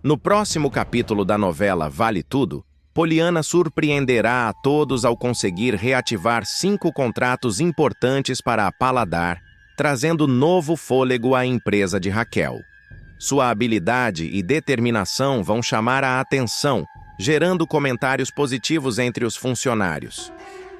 No próximo capítulo da novela Vale Tudo, Poliana surpreenderá a todos ao conseguir reativar 5 contratos importantes para a Paladar, trazendo novo fôlego à empresa de Raquel. Sua habilidade e determinação vão chamar a atenção, gerando comentários positivos entre os funcionários.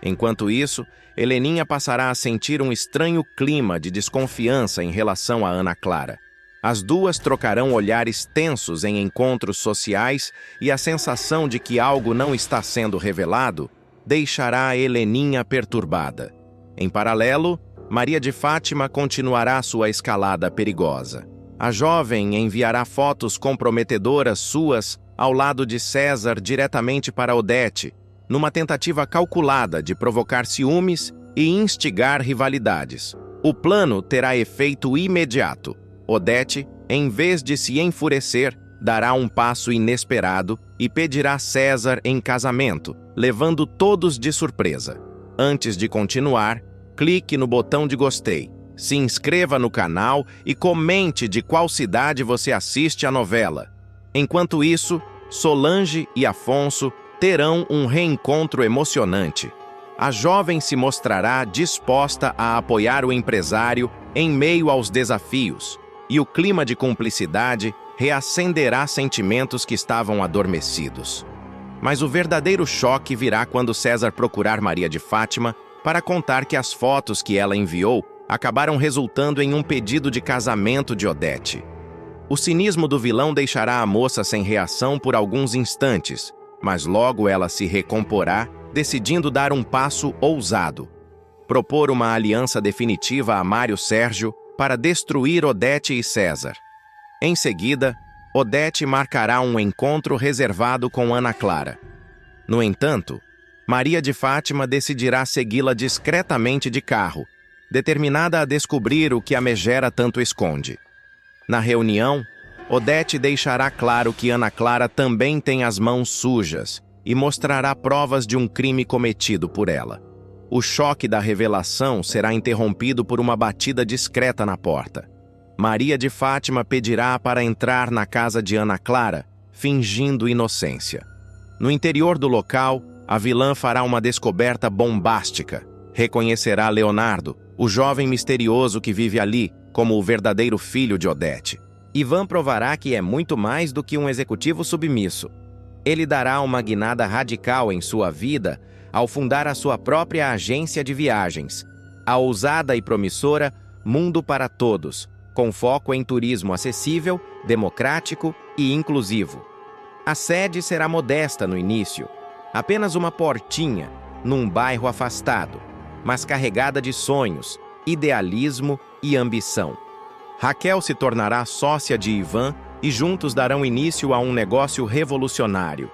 Enquanto isso, Heleninha passará a sentir um estranho clima de desconfiança em relação a Ana Clara. As duas trocarão olhares tensos em encontros sociais e a sensação de que algo não está sendo revelado deixará Heleninha perturbada. Em paralelo, Maria de Fátima continuará sua escalada perigosa. A jovem enviará fotos comprometedoras suas ao lado de César diretamente para Odete, numa tentativa calculada de provocar ciúmes e instigar rivalidades. O plano terá efeito imediato. Odete, em vez de se enfurecer, dará um passo inesperado e pedirá César em casamento, levando todos de surpresa. Antes de continuar, clique no botão de gostei, se inscreva no canal e comente de qual cidade você assiste a novela. Enquanto isso, Solange e Afonso terão um reencontro emocionante. A jovem se mostrará disposta a apoiar o empresário em meio aos desafios, e o clima de cumplicidade reacenderá sentimentos que estavam adormecidos. Mas o verdadeiro choque virá quando César procurar Maria de Fátima para contar que as fotos que ela enviou acabaram resultando em um pedido de casamento de Odete. O cinismo do vilão deixará a moça sem reação por alguns instantes, mas logo ela se recomporá, decidindo dar um passo ousado. Propor uma aliança definitiva a Mário Sérgio para destruir Odete e César. Em seguida, Odete marcará um encontro reservado com Ana Clara. No entanto, Maria de Fátima decidirá segui-la discretamente de carro, determinada a descobrir o que a megera tanto esconde. Na reunião, Odete deixará claro que Ana Clara também tem as mãos sujas e mostrará provas de um crime cometido por ela. O choque da revelação será interrompido por uma batida discreta na porta. Maria de Fátima pedirá para entrar na casa de Ana Clara, fingindo inocência. No interior do local, a vilã fará uma descoberta bombástica. Reconhecerá Leonardo, o jovem misterioso que vive ali, como o verdadeiro filho de Odete. Ivan provará que é muito mais do que um executivo submisso. Ele dará uma guinada radical em sua vida ao fundar a sua própria agência de viagens, a ousada e promissora Mundo para Todos, com foco em turismo acessível, democrático e inclusivo. A sede será modesta no início, apenas uma portinha, num bairro afastado, mas carregada de sonhos, idealismo e ambição. Raquel se tornará sócia de Ivan e juntos darão início a um negócio revolucionário.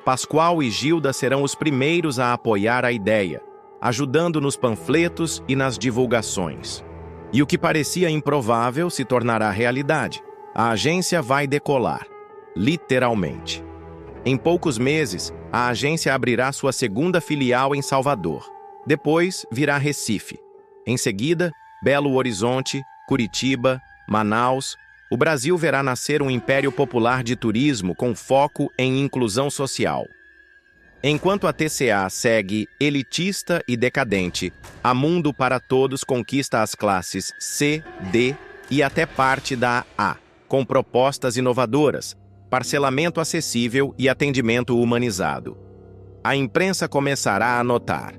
Pascoal e Gilda serão os primeiros a apoiar a ideia, ajudando nos panfletos e nas divulgações. E o que parecia improvável se tornará realidade. A agência vai decolar, literalmente. Em poucos meses, a agência abrirá sua segunda filial em Salvador. Depois virá Recife. Em seguida, Belo Horizonte, Curitiba, Manaus. O Brasil verá nascer um império popular de turismo com foco em inclusão social. Enquanto a TCA segue elitista e decadente, a Mundo para Todos conquista as classes C, D e até parte da A, com propostas inovadoras, parcelamento acessível e atendimento humanizado. A imprensa começará a notar.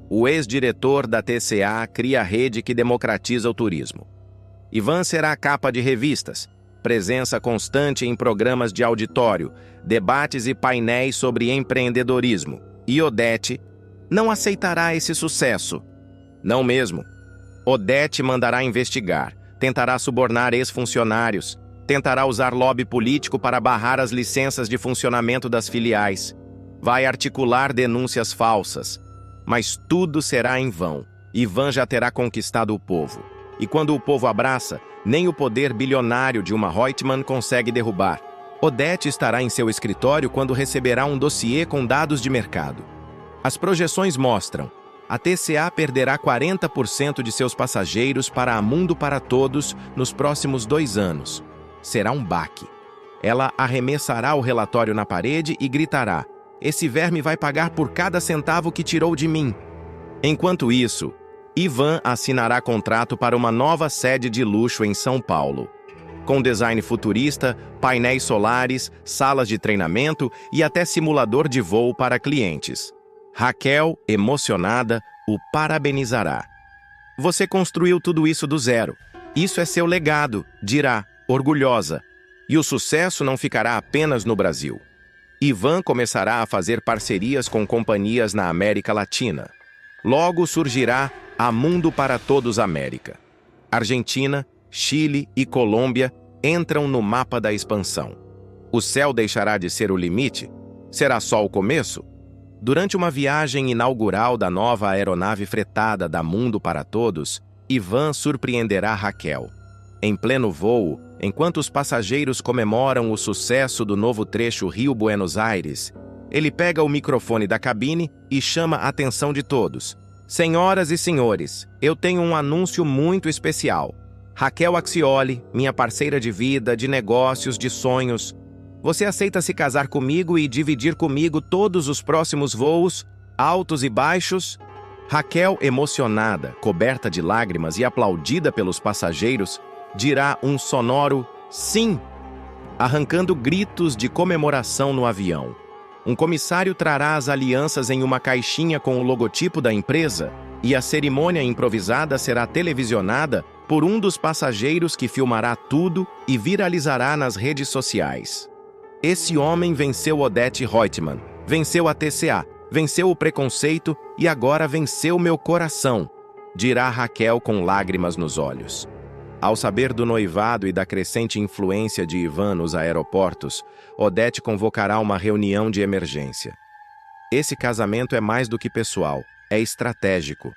O ex-diretor da TCA cria a rede que democratiza o turismo. Ivan será a capa de revistas, presença constante em programas de auditório, debates e painéis sobre empreendedorismo. E Odete não aceitará esse sucesso. Não mesmo. Odete mandará investigar, tentará subornar ex-funcionários, tentará usar lobby político para barrar as licenças de funcionamento das filiais. Vai articular denúncias falsas. Mas tudo será em vão. Ivan já terá conquistado o povo. E quando o povo abraça, nem o poder bilionário de uma Reutemann consegue derrubar. Odete estará em seu escritório quando receberá um dossiê com dados de mercado. As projeções mostram: a TCA perderá 40% de seus passageiros para a Mundo para Todos nos próximos 2 anos. Será um baque. Ela arremessará o relatório na parede e gritará: "Esse verme vai pagar por cada centavo que tirou de mim." Enquanto isso, Ivan assinará contrato para uma nova sede de luxo em São Paulo, com design futurista, painéis solares, salas de treinamento e até simulador de voo para clientes. Raquel, emocionada, o parabenizará. "Você construiu tudo isso do zero. Isso é seu legado", dirá, orgulhosa. E o sucesso não ficará apenas no Brasil. Ivan começará a fazer parcerias com companhias na América Latina. Logo surgirá a Mundo para Todos América. Argentina, Chile e Colômbia entram no mapa da expansão. O céu deixará de ser o limite? Será só o começo? Durante uma viagem inaugural da nova aeronave fretada da Mundo para Todos, Ivan surpreenderá Raquel. Em pleno voo, enquanto os passageiros comemoram o sucesso do novo trecho Rio-Buenos Aires, ele pega o microfone da cabine e chama a atenção de todos. "Senhoras e senhores, eu tenho um anúncio muito especial. Raquel Axioli, minha parceira de vida, de negócios, de sonhos. Você aceita se casar comigo e dividir comigo todos os próximos voos, altos e baixos?" Raquel, emocionada, coberta de lágrimas e aplaudida pelos passageiros, dirá um sonoro "sim", arrancando gritos de comemoração no avião. Um comissário trará as alianças em uma caixinha com o logotipo da empresa e a cerimônia improvisada será televisionada por um dos passageiros que filmará tudo e viralizará nas redes sociais. "Esse homem venceu Odete Reutemann, venceu a TCA, venceu o preconceito e agora venceu meu coração", dirá Raquel com lágrimas nos olhos. Ao saber do noivado e da crescente influência de Ivan nos aeroportos, Odete convocará uma reunião de emergência. Esse casamento é mais do que pessoal, é estratégico.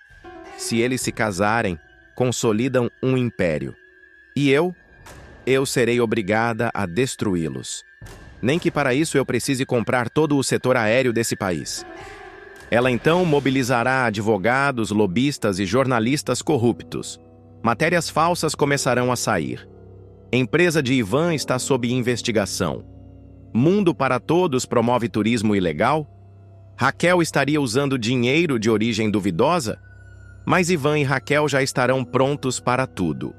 Se eles se casarem, consolidam um império. E eu serei obrigada a destruí-los. Nem que para isso eu precise comprar todo o setor aéreo desse país. Ela então mobilizará advogados, lobistas e jornalistas corruptos. Matérias falsas começarão a sair. Empresa de Ivan está sob investigação. Mundo para Todos promove turismo ilegal? Raquel estaria usando dinheiro de origem duvidosa? Mas Ivan e Raquel já estarão prontos para tudo.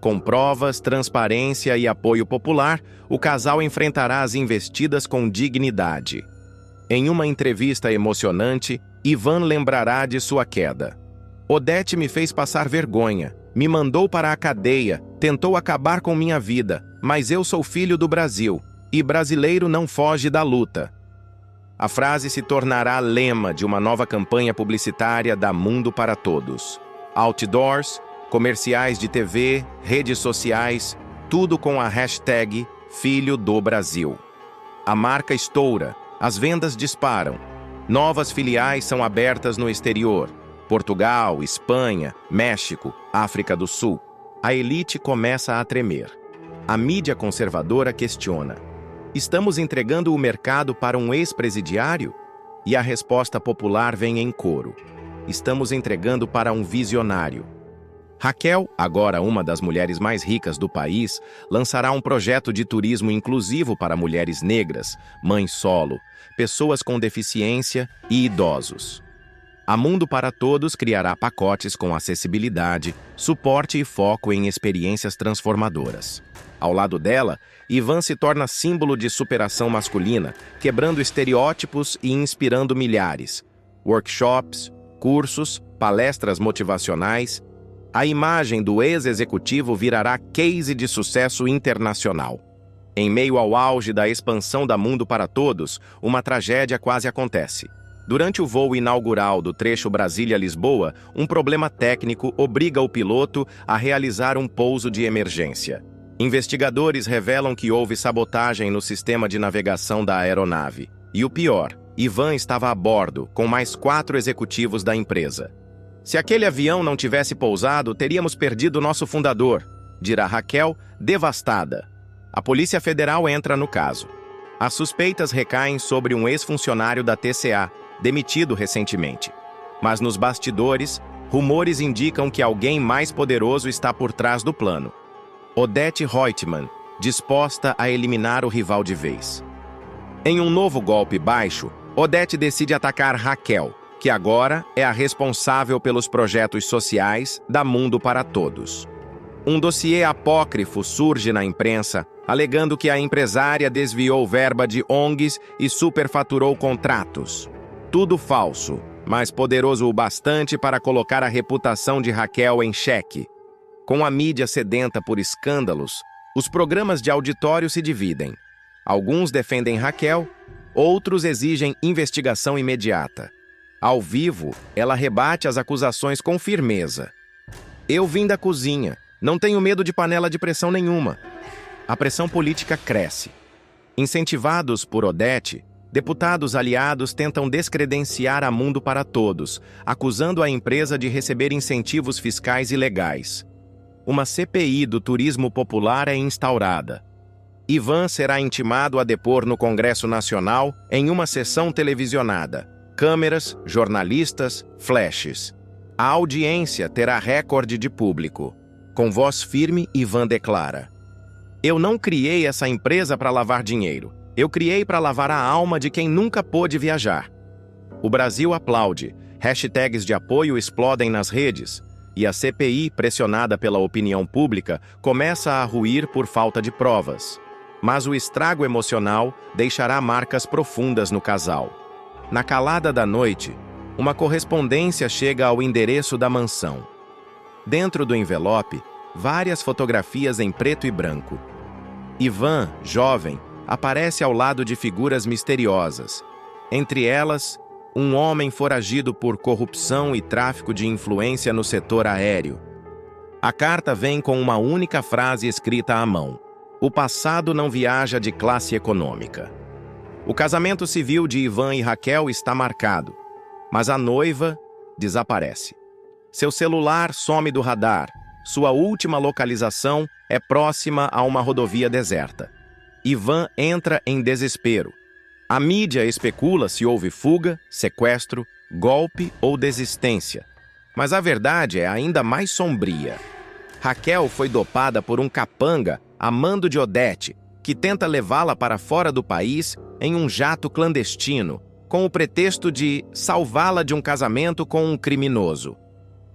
Com provas, transparência e apoio popular, o casal enfrentará as investidas com dignidade. Em uma entrevista emocionante, Ivan lembrará de sua queda. "Odete me fez passar vergonha, me mandou para a cadeia, tentou acabar com minha vida, mas eu sou filho do Brasil, e brasileiro não foge da luta." A frase se tornará lema de uma nova campanha publicitária da Mundo para Todos. Outdoors, comerciais de TV, redes sociais, tudo com a hashtag Filho do Brasil. A marca estoura, as vendas disparam. Novas filiais são abertas no exterior. Portugal, Espanha, México, África do Sul. A elite começa a tremer. A mídia conservadora questiona: "Estamos entregando o mercado para um ex-presidiário?" E a resposta popular vem em coro: "Estamos entregando para um visionário." Raquel, agora uma das mulheres mais ricas do país, lançará um projeto de turismo inclusivo para mulheres negras, mães solo, pessoas com deficiência e idosos. A Mundo para Todos criará pacotes com acessibilidade, suporte e foco em experiências transformadoras. Ao lado dela, Ivan se torna símbolo de superação masculina, quebrando estereótipos e inspirando milhares. Workshops, cursos, palestras motivacionais. A imagem do ex-executivo virará case de sucesso internacional. Em meio ao auge da expansão da Mundo para Todos, uma tragédia quase acontece. Durante o voo inaugural do trecho Brasília-Lisboa, um problema técnico obriga o piloto a realizar um pouso de emergência. Investigadores revelam que houve sabotagem no sistema de navegação da aeronave. E o pior, Ivan estava a bordo, com mais 4 executivos da empresa. "Se aquele avião não tivesse pousado, teríamos perdido nosso fundador", dirá Raquel, devastada. A Polícia Federal entra no caso. As suspeitas recaem sobre um ex-funcionário da TCA, demitido recentemente. Mas nos bastidores, rumores indicam que alguém mais poderoso está por trás do plano. Odete Reutemann, disposta a eliminar o rival de vez. Em um novo golpe baixo, Odete decide atacar Raquel, que agora é a responsável pelos projetos sociais da Mundo para Todos. Um dossiê apócrifo surge na imprensa, alegando que a empresária desviou verba de ONGs e superfaturou contratos. Tudo falso, mas poderoso o bastante para colocar a reputação de Raquel em xeque. Com a mídia sedenta por escândalos, os programas de auditório se dividem. Alguns defendem Raquel, outros exigem investigação imediata. Ao vivo, ela rebate as acusações com firmeza. Eu vim da cozinha, não tenho medo de panela de pressão nenhuma. A pressão política cresce. Incentivados por Odete, deputados aliados tentam descredenciar a Mundo para Todos, acusando a empresa de receber incentivos fiscais ilegais. Uma CPI do turismo popular é instaurada. Ivan será intimado a depor no Congresso Nacional em uma sessão televisionada. Câmeras, jornalistas, flashes. A audiência terá recorde de público. Com voz firme, Ivan declara: "Eu não criei essa empresa para lavar dinheiro. Eu criei para lavar a alma de quem nunca pôde viajar." O Brasil aplaude. Hashtags de apoio explodem nas redes. E a CPI, pressionada pela opinião pública, começa a ruir por falta de provas. Mas o estrago emocional deixará marcas profundas no casal. Na calada da noite, uma correspondência chega ao endereço da mansão. Dentro do envelope, várias fotografias em preto e branco. Ivan, jovem, aparece ao lado de figuras misteriosas. Entre elas, um homem foragido por corrupção e tráfico de influência no setor aéreo. A carta vem com uma única frase escrita à mão: "O passado não viaja de classe econômica." O casamento civil de Ivan e Raquel está marcado, mas a noiva desaparece. Seu celular some do radar. Sua última localização é próxima a uma rodovia deserta. Ivan entra em desespero. A mídia especula se houve fuga, sequestro, golpe ou desistência. Mas a verdade é ainda mais sombria. Raquel foi dopada por um capanga a mando de Odete, que tenta levá-la para fora do país em um jato clandestino, com o pretexto de salvá-la de um casamento com um criminoso.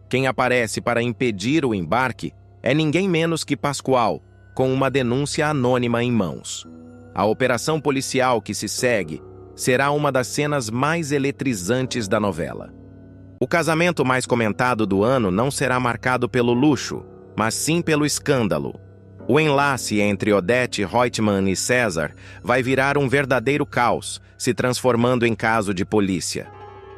Quem aparece para impedir o embarque é ninguém menos que Pascoal, com uma denúncia anônima em mãos. A operação policial que se segue será uma das cenas mais eletrizantes da novela. O casamento mais comentado do ano não será marcado pelo luxo, mas sim pelo escândalo. O enlace entre Odete Reutemann e César vai virar um verdadeiro caos, se transformando em caso de polícia.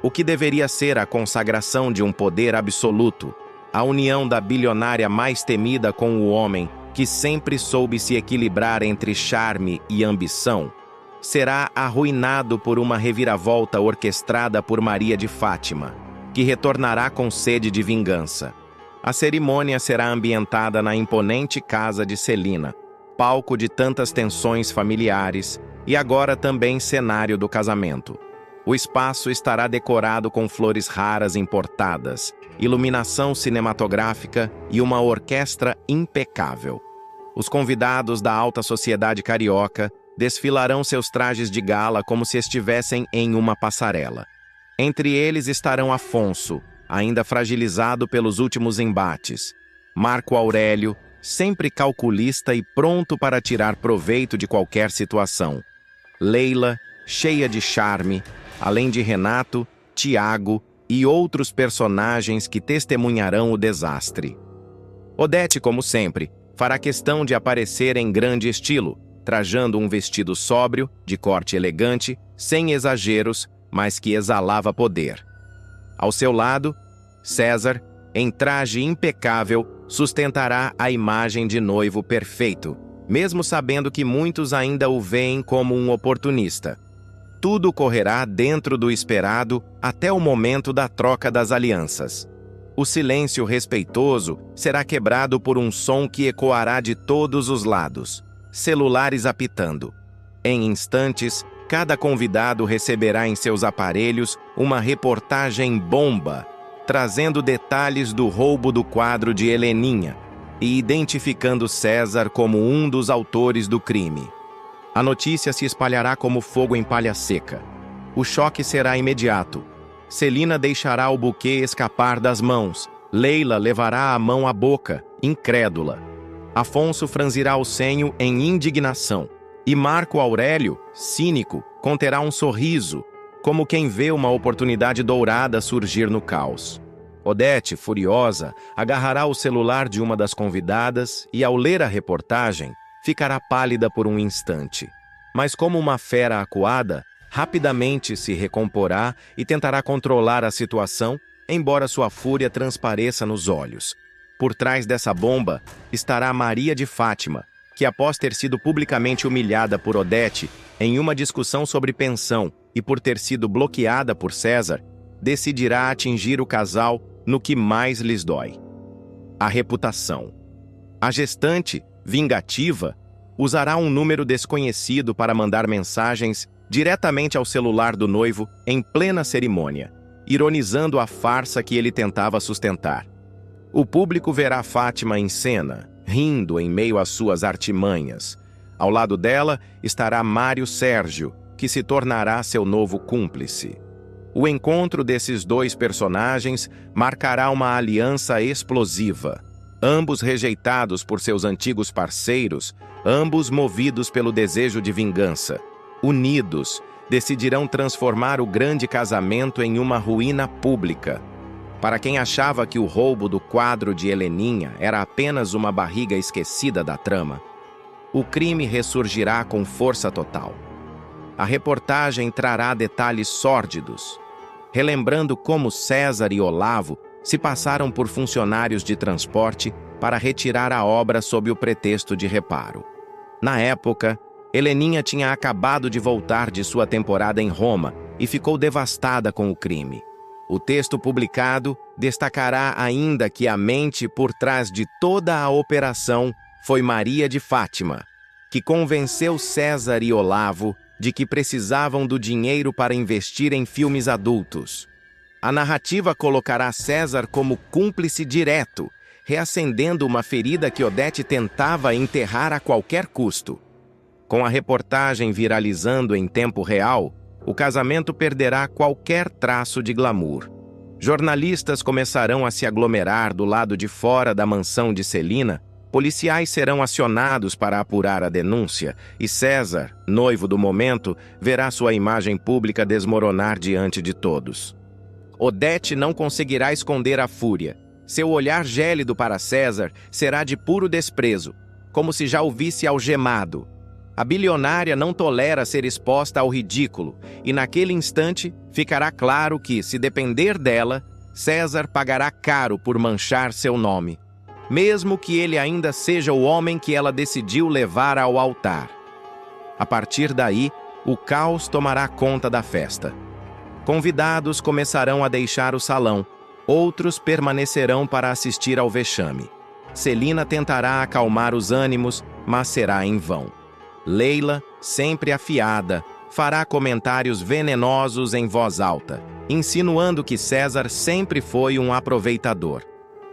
O que deveria ser a consagração de um poder absoluto, a união da bilionária mais temida com o homem que sempre soube se equilibrar entre charme e ambição, será arruinado por uma reviravolta orquestrada por Maria de Fátima, que retornará com sede de vingança. A cerimônia será ambientada na imponente casa de Celina, palco de tantas tensões familiares e agora também cenário do casamento. O espaço estará decorado com flores raras importadas, iluminação cinematográfica e uma orquestra impecável. Os convidados da alta sociedade carioca desfilarão seus trajes de gala como se estivessem em uma passarela. Entre eles estarão Afonso, ainda fragilizado pelos últimos embates, Marco Aurélio, sempre calculista e pronto para tirar proveito de qualquer situação, Leila, cheia de charme, além de Renato, Tiago e outros personagens que testemunharão o desastre. Odete, como sempre, fará questão de aparecer em grande estilo, trajando um vestido sóbrio, de corte elegante, sem exageros, mas que exalava poder. Ao seu lado, César, em traje impecável, sustentará a imagem de noivo perfeito, mesmo sabendo que muitos ainda o veem como um oportunista. Tudo correrá dentro do esperado até o momento da troca das alianças. O silêncio respeitoso será quebrado por um som que ecoará de todos os lados, celulares apitando. Em instantes, cada convidado receberá em seus aparelhos uma reportagem bomba, trazendo detalhes do roubo do quadro de Heleninha, e identificando César como um dos autores do crime. A notícia se espalhará como fogo em palha seca. O choque será imediato. Celina deixará o buquê escapar das mãos. Leila levará a mão à boca, incrédula. Afonso franzirá o senho em indignação. E Marco Aurélio, cínico, conterá um sorriso, como quem vê uma oportunidade dourada surgir no caos. Odete, furiosa, agarrará o celular de uma das convidadas e, ao ler a reportagem, ficará pálida por um instante. Mas como uma fera acuada, rapidamente se recomporá e tentará controlar a situação, embora sua fúria transpareça nos olhos. Por trás dessa bomba estará Maria de Fátima, que após ter sido publicamente humilhada por Odete em uma discussão sobre pensão e por ter sido bloqueada por César, decidirá atingir o casal no que mais lhes dói: a reputação. A gestante, vingativa, usará um número desconhecido para mandar mensagens diretamente ao celular do noivo em plena cerimônia, ironizando a farsa que ele tentava sustentar. O público verá Fátima em cena, rindo em meio às suas artimanhas. Ao lado dela estará Mário Sérgio, que se tornará seu novo cúmplice. O encontro desses dois personagens marcará uma aliança explosiva. Ambos rejeitados por seus antigos parceiros, ambos movidos pelo desejo de vingança. Unidos, decidirão transformar o grande casamento em uma ruína pública. Para quem achava que o roubo do quadro de Heleninha era apenas uma barriga esquecida da trama, o crime ressurgirá com força total. A reportagem trará detalhes sórdidos, relembrando como César e Olavo se passaram por funcionários de transporte para retirar a obra sob o pretexto de reparo. Na época, Heleninha tinha acabado de voltar de sua temporada em Roma e ficou devastada com o crime. O texto publicado destacará ainda que a mente por trás de toda a operação foi Maria de Fátima, que convenceu César e Olavo de que precisavam do dinheiro para investir em filmes adultos. A narrativa colocará César como cúmplice direto, reacendendo uma ferida que Odete tentava enterrar a qualquer custo. Com a reportagem viralizando em tempo real, o casamento perderá qualquer traço de glamour. Jornalistas começarão a se aglomerar do lado de fora da mansão de Celina, policiais serão acionados para apurar a denúncia e César, noivo do momento, verá sua imagem pública desmoronar diante de todos. Odete não conseguirá esconder a fúria. Seu olhar gélido para César será de puro desprezo, como se já o visse algemado. A bilionária não tolera ser exposta ao ridículo, e naquele instante ficará claro que, se depender dela, César pagará caro por manchar seu nome, mesmo que ele ainda seja o homem que ela decidiu levar ao altar. A partir daí, o caos tomará conta da festa. Convidados começarão a deixar o salão, outros permanecerão para assistir ao vexame. Celina tentará acalmar os ânimos, mas será em vão. Leila, sempre afiada, fará comentários venenosos em voz alta, insinuando que César sempre foi um aproveitador.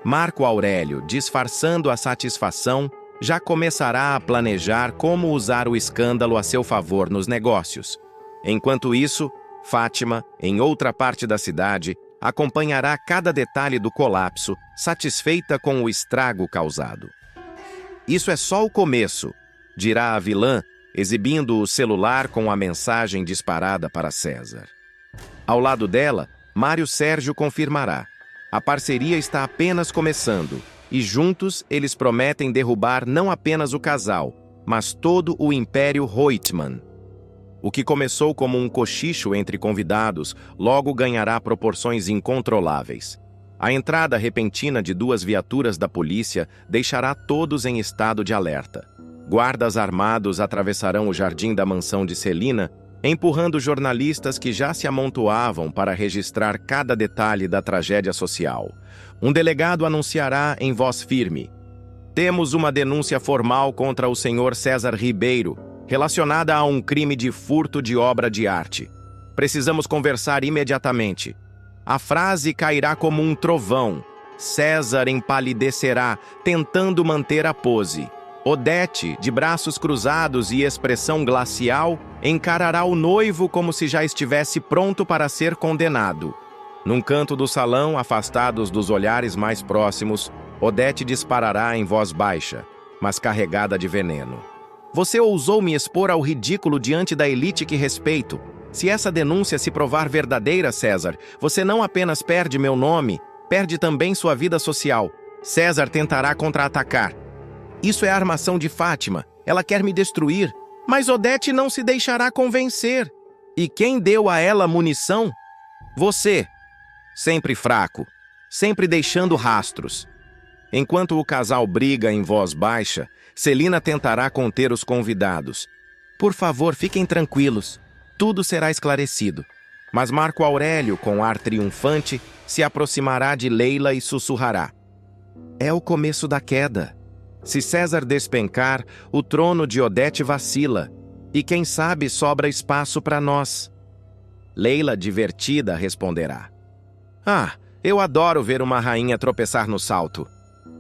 Marco Aurélio, disfarçando a satisfação, já começará a planejar como usar o escândalo a seu favor nos negócios. Enquanto isso, Fátima, em outra parte da cidade, acompanhará cada detalhe do colapso, satisfeita com o estrago causado. Isso é só o começo, dirá a vilã, exibindo o celular com a mensagem disparada para César. Ao lado dela, Mário Sérgio confirmará: a parceria está apenas começando, e juntos eles prometem derrubar não apenas o casal, mas todo o Império Reutemann. O que começou como um cochicho entre convidados logo ganhará proporções incontroláveis. A entrada repentina de 2 viaturas da polícia deixará todos em estado de alerta. Guardas armados atravessarão o jardim da mansão de Celina, empurrando jornalistas que já se amontoavam para registrar cada detalhe da tragédia social. Um delegado anunciará em voz firme: temos uma denúncia formal contra o senhor César Ribeiro, relacionada a um crime de furto de obra de arte. Precisamos conversar imediatamente. A frase cairá como um trovão. César empalidecerá, tentando manter a pose. Odete, de braços cruzados e expressão glacial, encarará o noivo como se já estivesse pronto para ser condenado. Num canto do salão, afastados dos olhares mais próximos, Odete disparará em voz baixa, mas carregada de veneno. Você ousou me expor ao ridículo diante da elite que respeito. Se essa denúncia se provar verdadeira, César, você não apenas perde meu nome, perde também sua vida social. César tentará contra-atacar. Isso é a armação de Fátima. Ela quer me destruir, mas Odete não se deixará convencer. E quem deu a ela munição? Você. Sempre fraco, sempre deixando rastros. Enquanto o casal briga em voz baixa, Celina tentará conter os convidados. Por favor, fiquem tranquilos. Tudo será esclarecido. Mas Marco Aurélio, com ar triunfante, se aproximará de Leila e sussurrará. É o começo da queda. Se César despencar, o trono de Odete vacila. E quem sabe sobra espaço para nós. Leila, divertida, responderá. Ah, eu adoro ver uma rainha tropeçar no salto.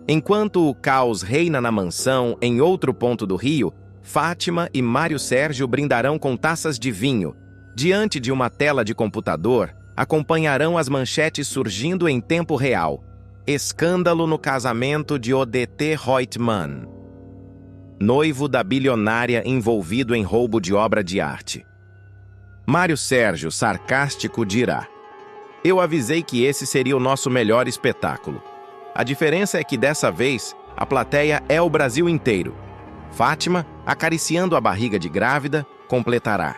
Enquanto o caos reina na mansão, em outro ponto do rio, Fátima e Mário Sérgio brindarão com taças de vinho. Diante de uma tela de computador, acompanharão as manchetes surgindo em tempo real. Escândalo no casamento de Odete Reutemann. Noivo da bilionária envolvido em roubo de obra de arte. Mário Sérgio, sarcástico, dirá. Eu avisei que esse seria o nosso melhor espetáculo. A diferença é que dessa vez, a plateia é o Brasil inteiro. Fátima, acariciando a barriga de grávida, completará.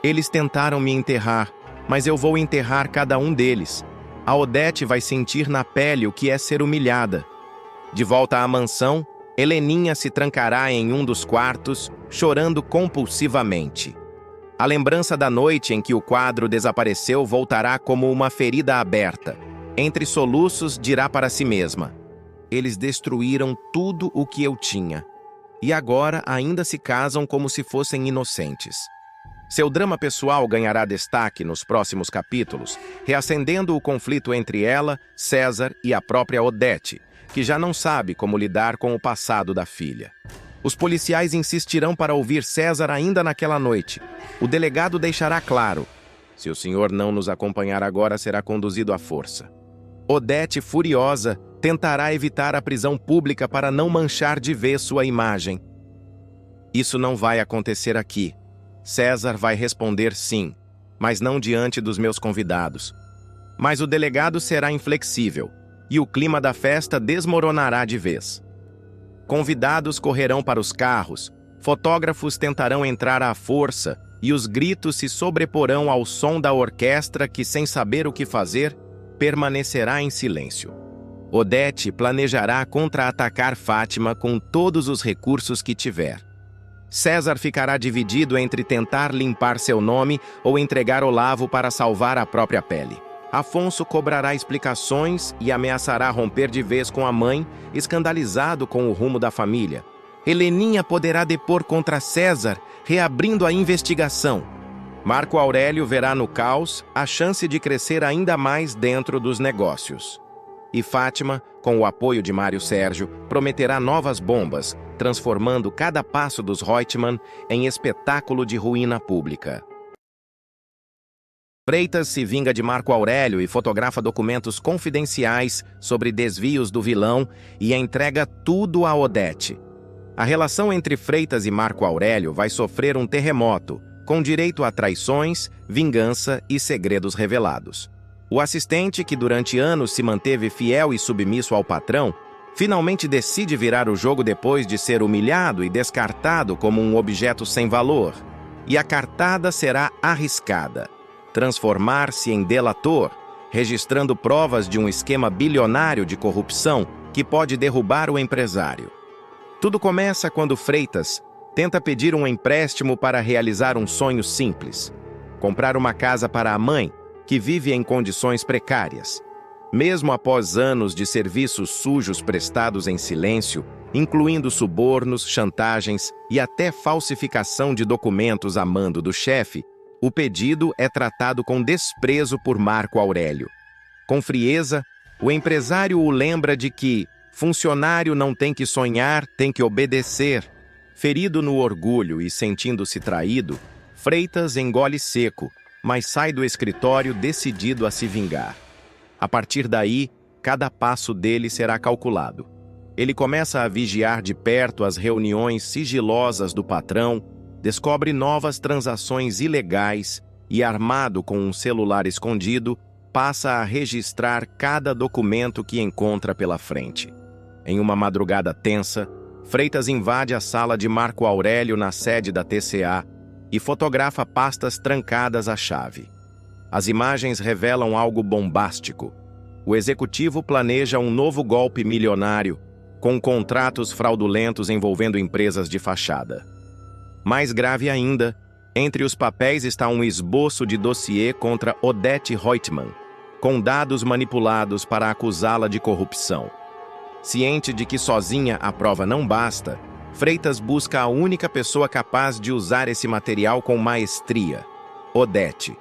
Eles tentaram me enterrar, mas eu vou enterrar cada um deles. A Odete vai sentir na pele o que é ser humilhada. De volta à mansão, Heleninha se trancará em um dos quartos, chorando compulsivamente. A lembrança da noite em que o quadro desapareceu voltará como uma ferida aberta. Entre soluços, dirá para si mesma. Eles destruíram tudo o que eu tinha. E agora ainda se casam como se fossem inocentes. Seu drama pessoal ganhará destaque nos próximos capítulos, reacendendo o conflito entre ela, César e a própria Odete, que já não sabe como lidar com o passado da filha. Os policiais insistirão para ouvir César ainda naquela noite. O delegado deixará claro: se o senhor não nos acompanhar agora, será conduzido à força. Odete, furiosa, tentará evitar a prisão pública para não manchar de vez sua imagem. Isso não vai acontecer aqui. César vai responder sim, mas não diante dos meus convidados. Mas o delegado será inflexível, e o clima da festa desmoronará de vez. Convidados correrão para os carros, fotógrafos tentarão entrar à força, e os gritos se sobreporão ao som da orquestra que, sem saber o que fazer, permanecerá em silêncio. Odete planejará contra-atacar Fátima com todos os recursos que tiver. César ficará dividido entre tentar limpar seu nome ou entregar Olavo para salvar a própria pele. Afonso cobrará explicações e ameaçará romper de vez com a mãe, escandalizado com o rumo da família. Heleninha poderá depor contra César, reabrindo a investigação. Marco Aurélio verá no caos a chance de crescer ainda mais dentro dos negócios. E Fátima, com o apoio de Mário Sérgio, prometerá novas bombas, transformando cada passo dos Reutemann em espetáculo de ruína pública. Freitas se vinga de Marco Aurélio e fotografa documentos confidenciais sobre desvios do vilão e entrega tudo a Odete. A relação entre Freitas e Marco Aurélio vai sofrer um terremoto, com direito a traições, vingança e segredos revelados. O assistente, que durante anos se manteve fiel e submisso ao patrão, finalmente decide virar o jogo depois de ser humilhado e descartado como um objeto sem valor. E a cartada será arriscada: transformar-se em delator, registrando provas de um esquema bilionário de corrupção que pode derrubar o empresário. Tudo começa quando Freitas tenta pedir um empréstimo para realizar um sonho simples: comprar uma casa para a mãe, que vive em condições precárias. Mesmo após anos de serviços sujos prestados em silêncio, incluindo subornos, chantagens e até falsificação de documentos a mando do chefe, o pedido é tratado com desprezo por Marco Aurélio. Com frieza, O empresário o lembra de que funcionário não tem que sonhar, tem que obedecer. Ferido no orgulho e sentindo-se traído, Freitas engole seco, mas sai do escritório decidido a se vingar. A partir daí, cada passo dele será calculado. Ele começa a vigiar de perto as reuniões sigilosas do patrão, descobre novas transações ilegais e, armado com um celular escondido, passa a registrar cada documento que encontra pela frente. Em uma madrugada tensa, Freitas invade a sala de Marco Aurélio na sede da TCA e fotografa pastas trancadas à chave. As imagens revelam algo bombástico. O executivo planeja um novo golpe milionário, com contratos fraudulentos envolvendo empresas de fachada. Mais grave ainda, entre os papéis está um esboço de dossiê contra Odete Reutemann, com dados manipulados para acusá-la de corrupção. Ciente de que sozinha a prova não basta, Freitas busca a única pessoa capaz de usar esse material com maestria: Odete.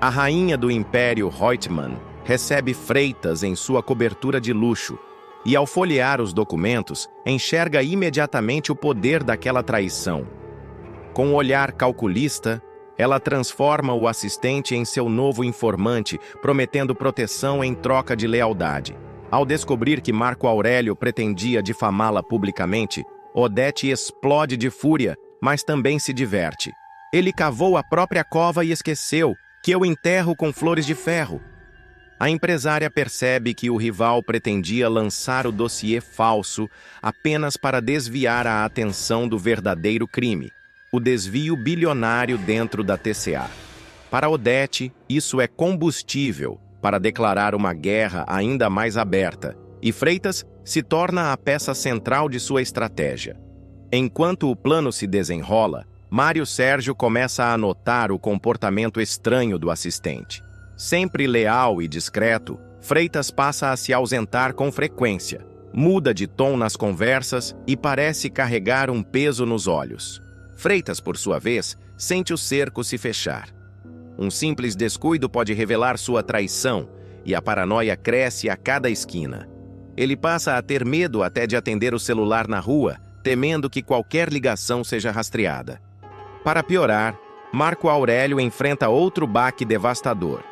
A rainha do Império Reutemann recebe Freitas em sua cobertura de luxo e, ao folhear os documentos, enxerga imediatamente o poder daquela traição. Com um olhar calculista, ela transforma o assistente em seu novo informante, prometendo proteção em troca de lealdade. Ao descobrir que Marco Aurélio pretendia difamá-la publicamente, Odete explode de fúria, mas também se diverte. Ele cavou a própria cova e esqueceu que eu enterro com flores de ferro. A empresária percebe que o rival pretendia lançar o dossiê falso apenas para desviar a atenção do verdadeiro crime: o desvio bilionário dentro da TCA. Para Odete, isso é combustível para declarar uma guerra ainda mais aberta, e Freitas se torna a peça central de sua estratégia. Enquanto o plano se desenrola, Mário Sérgio começa a notar o comportamento estranho do assistente. Sempre leal e discreto, Freitas passa a se ausentar com frequência, muda de tom nas conversas e parece carregar um peso nos olhos. Freitas, por sua vez, sente o cerco se fechar. Um simples descuido pode revelar sua traição, e a paranoia cresce a cada esquina. Ele passa a ter medo até de atender o celular na rua, temendo que qualquer ligação seja rastreada. Para piorar, Marco Aurélio enfrenta outro baque devastador.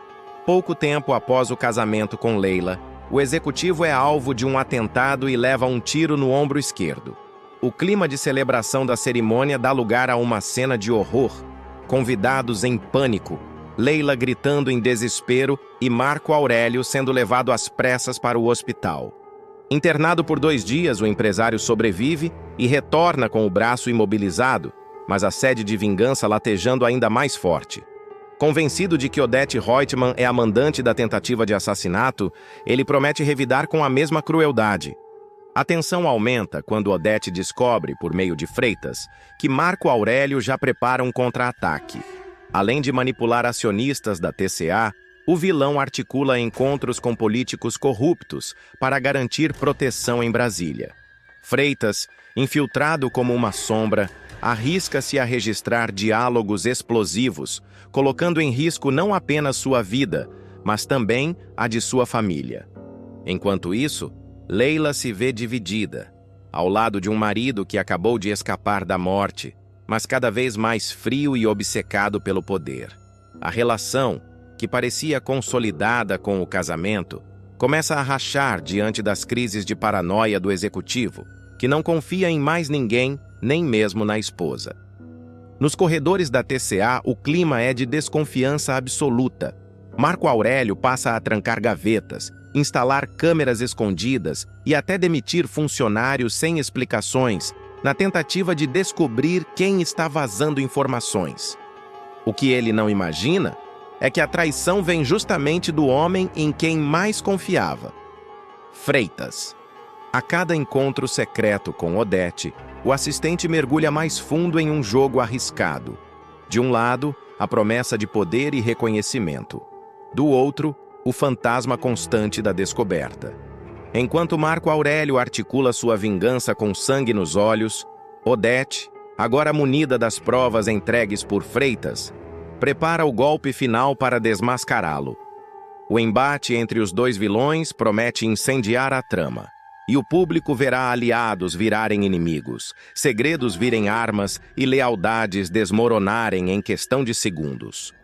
Pouco tempo após o casamento com Leila, o executivo é alvo de um atentado e leva um tiro no ombro esquerdo. O clima de celebração da cerimônia dá lugar a uma cena de horror. Convidados em pânico, Leila gritando em desespero e Marco Aurélio sendo levado às pressas para o hospital. Internado por 2 dias, o empresário sobrevive e retorna com o braço imobilizado, mas a sede de vingança latejando ainda mais forte. Convencido de que Odete Reutemann é a mandante da tentativa de assassinato, ele promete revidar com a mesma crueldade. A tensão aumenta quando Odete descobre, por meio de Freitas, que Marco Aurélio já prepara um contra-ataque. Além de manipular acionistas da TCA, o vilão articula encontros com políticos corruptos para garantir proteção em Brasília. Freitas, infiltrado como uma sombra, arrisca-se a registrar diálogos explosivos, colocando em risco não apenas sua vida, mas também a de sua família. Enquanto isso, Leila se vê dividida, ao lado de um marido que acabou de escapar da morte, mas cada vez mais frio e obcecado pelo poder. A relação, que parecia consolidada com o casamento, começa a rachar diante das crises de paranoia do executivo, que não confia em mais ninguém, nem mesmo na esposa. Nos corredores da TCA, o clima é de desconfiança absoluta. Marco Aurélio passa a trancar gavetas, instalar câmeras escondidas e até demitir funcionários sem explicações, na tentativa de descobrir quem está vazando informações. O que ele não imagina é que a traição vem justamente do homem em quem mais confiava: Freitas. A cada encontro secreto com Odete, o assistente mergulha mais fundo em um jogo arriscado. De um lado, a promessa de poder e reconhecimento. Do outro, o fantasma constante da descoberta. Enquanto Marco Aurélio articula sua vingança com sangue nos olhos, Odete, agora munida das provas entregues por Freitas, prepara o golpe final para desmascará-lo. O embate entre os dois vilões promete incendiar a trama. E o público verá aliados virarem inimigos, segredos virem armas e lealdades desmoronarem em questão de segundos.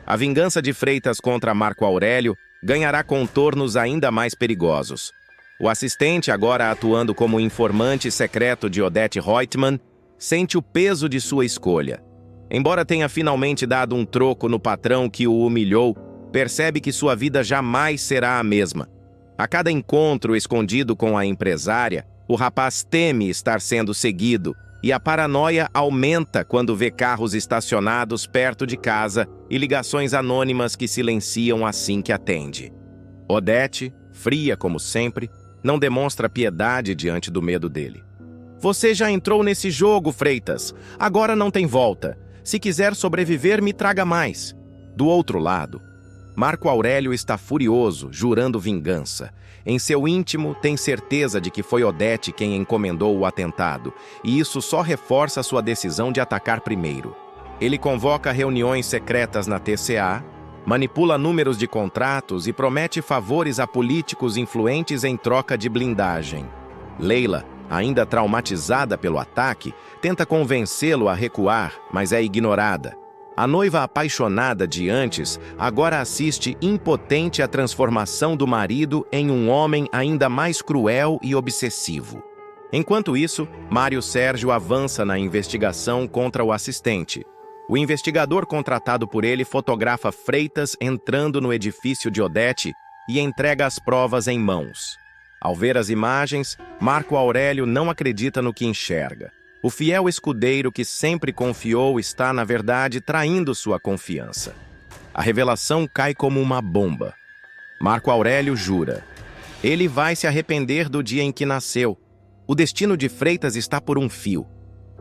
A vingança de Freitas contra Marco Aurélio ganhará contornos ainda mais perigosos. O assistente, agora atuando como informante secreto de Odette Reutemann, sente o peso de sua escolha. Embora tenha finalmente dado um troco no patrão que o humilhou, percebe que sua vida jamais será a mesma. A cada encontro escondido com a empresária, o rapaz teme estar sendo seguido e a paranoia aumenta quando vê carros estacionados perto de casa e ligações anônimas que silenciam assim que atende. Odette, fria como sempre, não demonstra piedade diante do medo dele. Você já entrou nesse jogo, Freitas. Agora não tem volta. Se quiser sobreviver, me traga mais. Do outro lado, Marco Aurélio está furioso, jurando vingança. Em seu íntimo, tem certeza de que foi Odette quem encomendou o atentado, e isso só reforça sua decisão de atacar primeiro. Ele convoca reuniões secretas na TCA, manipula números de contratos e promete favores a políticos influentes em troca de blindagem. Leila, ainda traumatizada pelo ataque, tenta convencê-lo a recuar, mas é ignorada. A noiva apaixonada de antes agora assiste impotente à transformação do marido em um homem ainda mais cruel e obsessivo. Enquanto isso, Mário Sérgio avança na investigação contra o assistente. O investigador contratado por ele fotografa Freitas entrando no edifício de Odette e entrega as provas em mãos. Ao ver as imagens, Marco Aurélio não acredita no que enxerga. O fiel escudeiro que sempre confiou está, na verdade, traindo sua confiança. A revelação cai como uma bomba. Marco Aurélio jura. Ele vai se arrepender do dia em que nasceu. O destino de Freitas está por um fio.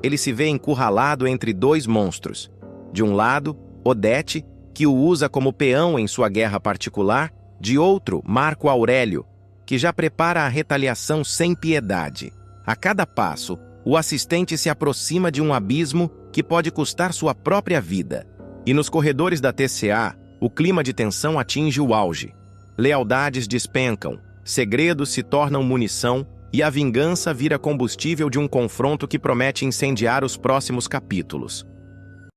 Ele se vê encurralado entre dois monstros. De um lado, Odette, que o usa como peão em sua guerra particular. De outro, Marco Aurélio, que já prepara a retaliação sem piedade. A cada passo, o assistente se aproxima de um abismo que pode custar sua própria vida. E nos corredores da TCA, o clima de tensão atinge o auge. Lealdades despencam, segredos se tornam munição e a vingança vira combustível de um confronto que promete incendiar os próximos capítulos.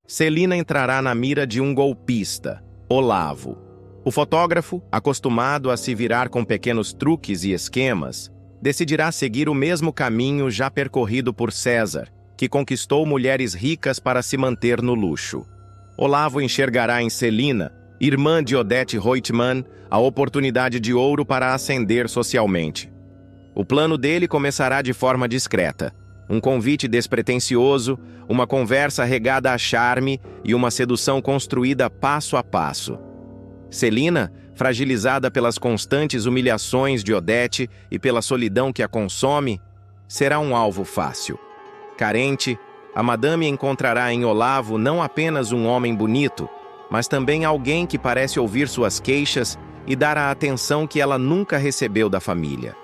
Celina entrará na mira de um golpista, Olavo. O fotógrafo, acostumado a se virar com pequenos truques e esquemas, decidirá seguir o mesmo caminho já percorrido por César, que conquistou mulheres ricas para se manter no luxo. Olavo enxergará em Celina, irmã de Odette Reutemann, a oportunidade de ouro para ascender socialmente. O plano dele começará de forma discreta. Um convite despretensioso, uma conversa regada a charme e uma sedução construída passo a passo. Celina, fragilizada pelas constantes humilhações de Odette e pela solidão que a consome, será um alvo fácil. Carente, a madame encontrará em Olavo não apenas um homem bonito, mas também alguém que parece ouvir suas queixas e dar a atenção que ela nunca recebeu da família.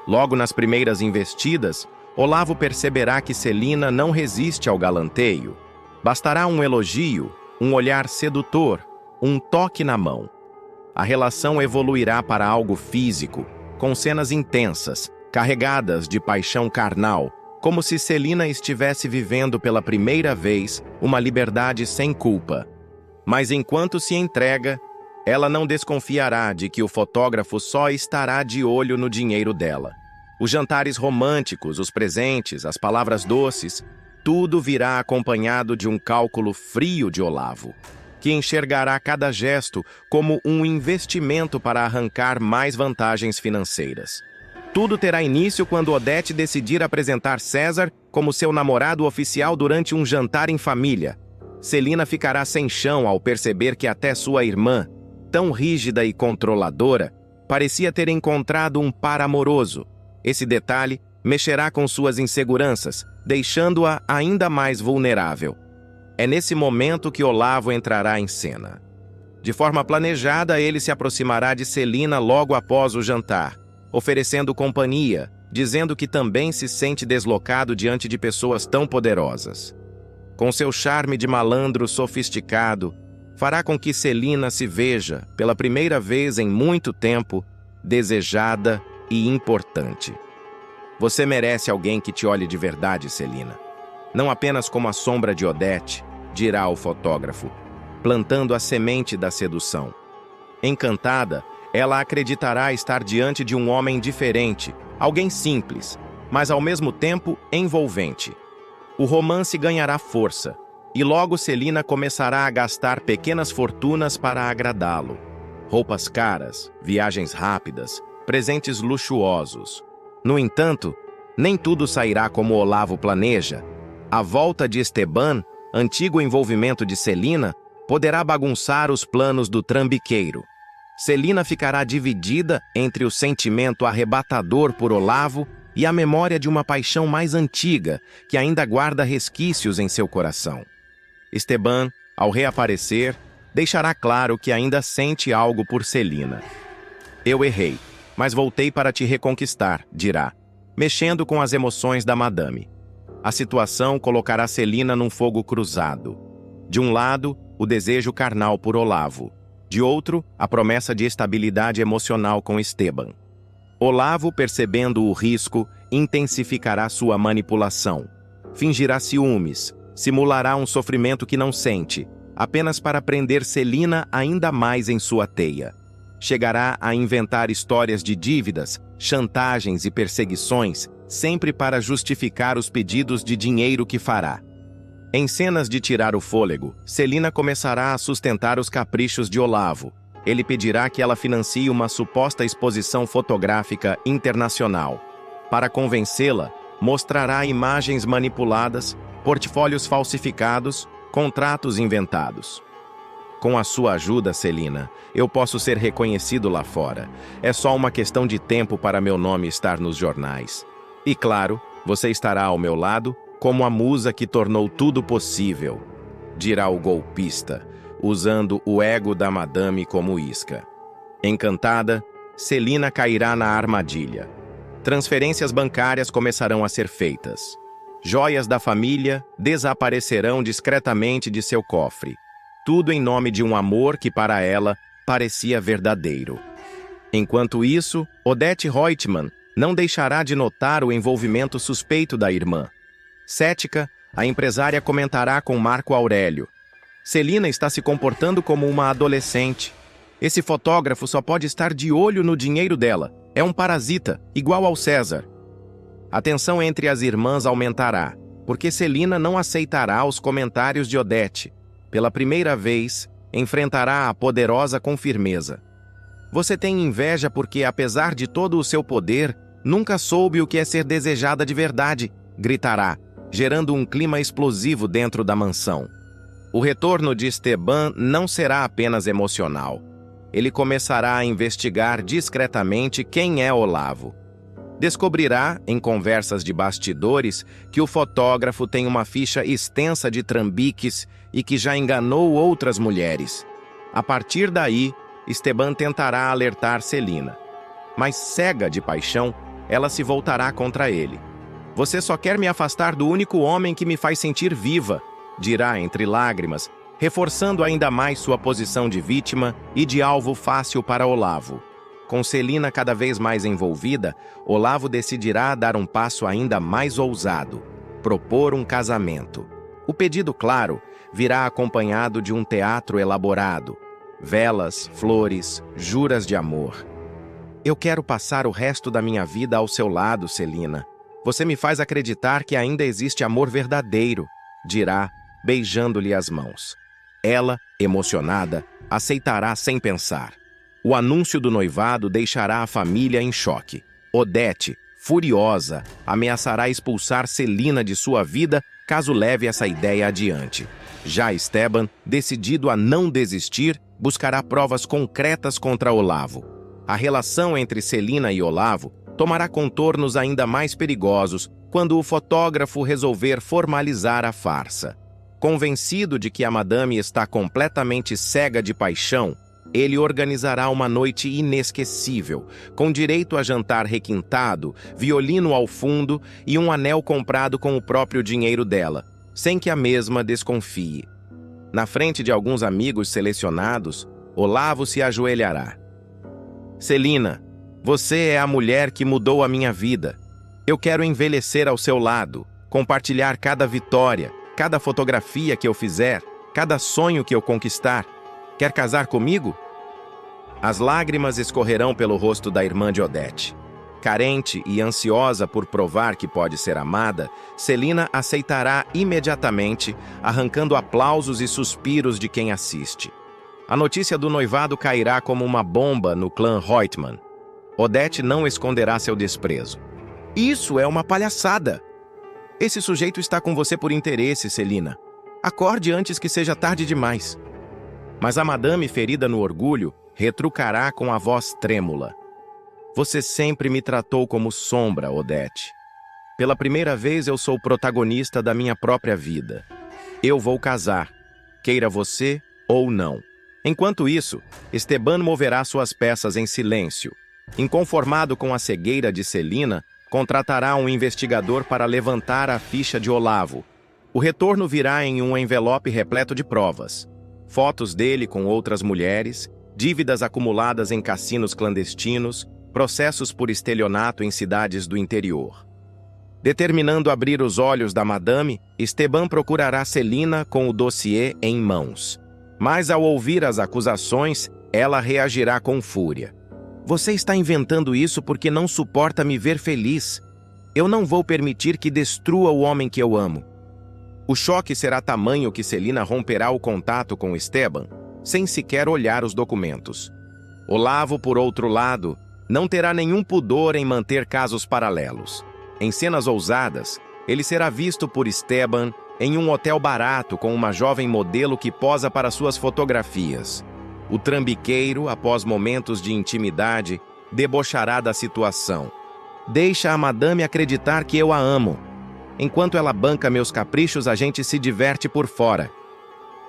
Logo nas primeiras investidas, Olavo perceberá que Celina não resiste ao galanteio. Bastará um elogio, um olhar sedutor, um toque na mão. A relação evoluirá para algo físico, com cenas intensas, carregadas de paixão carnal, como se Celina estivesse vivendo pela primeira vez uma liberdade sem culpa. Mas enquanto se entrega, ela não desconfiará de que o fotógrafo só estará de olho no dinheiro dela. Os jantares românticos, os presentes, as palavras doces, tudo virá acompanhado de um cálculo frio de Olavo, que enxergará cada gesto como um investimento para arrancar mais vantagens financeiras. Tudo terá início quando Odette decidir apresentar César como seu namorado oficial durante um jantar em família. Celina ficará sem chão ao perceber que até sua irmã, tão rígida e controladora, parecia ter encontrado um par amoroso. Esse detalhe mexerá com suas inseguranças, deixando-a ainda mais vulnerável. É nesse momento que Olavo entrará em cena. De forma planejada, ele se aproximará de Celina logo após o jantar, oferecendo companhia, dizendo que também se sente deslocado diante de pessoas tão poderosas. Com seu charme de malandro sofisticado, fará com que Celina se veja, pela primeira vez em muito tempo, desejada e importante. Você merece alguém que te olhe de verdade, Celina. Não apenas como a sombra de Odete, dirá o fotógrafo, plantando a semente da sedução. Encantada, ela acreditará estar diante de um homem diferente, alguém simples, mas ao mesmo tempo envolvente. O romance ganhará força, e logo Celina começará a gastar pequenas fortunas para agradá-lo. Roupas caras, viagens rápidas, presentes luxuosos. No entanto, nem tudo sairá como Olavo planeja. A volta de Esteban, antigo envolvimento de Celina, poderá bagunçar os planos do trambiqueiro. Celina ficará dividida entre o sentimento arrebatador por Olavo e a memória de uma paixão mais antiga, que ainda guarda resquícios em seu coração. Esteban, ao reaparecer, deixará claro que ainda sente algo por Celina. Eu errei, mas voltei para te reconquistar, dirá, mexendo com as emoções da madame. A situação colocará Celina num fogo cruzado. De um lado, o desejo carnal por Olavo. De outro, a promessa de estabilidade emocional com Esteban. Olavo, percebendo o risco, intensificará sua manipulação. Fingirá ciúmes, simulará um sofrimento que não sente, apenas para prender Celina ainda mais em sua teia. Chegará a inventar histórias de dívidas, chantagens e perseguições, sempre para justificar os pedidos de dinheiro que fará. Em cenas de tirar o fôlego, Celina começará a sustentar os caprichos de Olavo. Ele pedirá que ela financie uma suposta exposição fotográfica internacional. Para convencê-la, mostrará imagens manipuladas, portfólios falsificados, contratos inventados. Com a sua ajuda, Celina, eu posso ser reconhecido lá fora. É só uma questão de tempo para meu nome estar nos jornais. E claro, você estará ao meu lado como a musa que tornou tudo possível, dirá o golpista, usando o ego da madame como isca. Encantada, Celina cairá na armadilha. Transferências bancárias começarão a ser feitas. Joias da família desaparecerão discretamente de seu cofre. Tudo em nome de um amor que para ela parecia verdadeiro. Enquanto isso, Odete Reutemann não deixará de notar o envolvimento suspeito da irmã. Cética, a empresária comentará com Marco Aurélio. Celina está se comportando como uma adolescente. Esse fotógrafo só pode estar de olho no dinheiro dela. É um parasita, igual ao César. A tensão entre as irmãs aumentará, porque Celina não aceitará os comentários de Odete. Pela primeira vez, enfrentará a poderosa com firmeza. Você tem inveja porque, apesar de todo o seu poder, nunca soube o que é ser desejada de verdade, gritará, gerando um clima explosivo dentro da mansão. O retorno de Esteban não será apenas emocional. Ele começará a investigar discretamente quem é Olavo. Descobrirá, em conversas de bastidores, que o fotógrafo tem uma ficha extensa de trambiques e que já enganou outras mulheres. A partir daí, Esteban tentará alertar Celina. Mas cega de paixão, ela se voltará contra ele. Você só quer me afastar do único homem que me faz sentir viva, dirá entre lágrimas, reforçando ainda mais sua posição de vítima e de alvo fácil para Olavo. Com Celina cada vez mais envolvida, Olavo decidirá dar um passo ainda mais ousado, propor um casamento. O pedido, claro, virá acompanhado de um teatro elaborado, velas, flores, juras de amor. Eu quero passar o resto da minha vida ao seu lado, Celina. Você me faz acreditar que ainda existe amor verdadeiro, dirá, beijando-lhe as mãos. Ela, emocionada, aceitará sem pensar. O anúncio do noivado deixará a família em choque. Odete, furiosa, ameaçará expulsar Celina de sua vida caso leve essa ideia adiante. Já Esteban, decidido a não desistir, buscará provas concretas contra Olavo. A relação entre Celina e Olavo tomará contornos ainda mais perigosos quando o fotógrafo resolver formalizar a farsa. Convencido de que a madame está completamente cega de paixão, ele organizará uma noite inesquecível, com direito a jantar requintado, violino ao fundo e um anel comprado com o próprio dinheiro dela, sem que a mesma desconfie. Na frente de alguns amigos selecionados, Olavo se ajoelhará. Celina, você é a mulher que mudou a minha vida. Eu quero envelhecer ao seu lado, compartilhar cada vitória, cada fotografia que eu fizer, cada sonho que eu conquistar. Quer casar comigo? As lágrimas escorrerão pelo rosto da irmã de Odete. Carente e ansiosa por provar que pode ser amada, Celina aceitará imediatamente, arrancando aplausos e suspiros de quem assiste. A notícia do noivado cairá como uma bomba no clã Reutemann. Odete não esconderá seu desprezo. Isso é uma palhaçada! Esse sujeito está com você por interesse, Celina. Acorde antes que seja tarde demais. Mas a madame, ferida no orgulho, retrucará com a voz trêmula. Você sempre me tratou como sombra, Odete. Pela primeira vez eu sou protagonista da minha própria vida. Eu vou casar, queira você ou não. Enquanto isso, Esteban moverá suas peças em silêncio. Inconformado com a cegueira de Celina, contratará um investigador para levantar a ficha de Olavo. O retorno virá em um envelope repleto de provas. Fotos dele com outras mulheres, dívidas acumuladas em cassinos clandestinos, processos por estelionato em cidades do interior. Determinando abrir os olhos da madame, Esteban procurará Celina com o dossiê em mãos. Mas ao ouvir as acusações, ela reagirá com fúria. Você está inventando isso porque não suporta me ver feliz. Eu não vou permitir que destrua o homem que eu amo. O choque será tamanho que Celina romperá o contato com Esteban, sem sequer olhar os documentos. Olavo, por outro lado, não terá nenhum pudor em manter casos paralelos. Em cenas ousadas, ele será visto por Esteban em um hotel barato com uma jovem modelo que posa para suas fotografias. O trambiqueiro, após momentos de intimidade, debochará da situação. Deixa a madame acreditar que eu a amo. Enquanto ela banca meus caprichos, a gente se diverte por fora.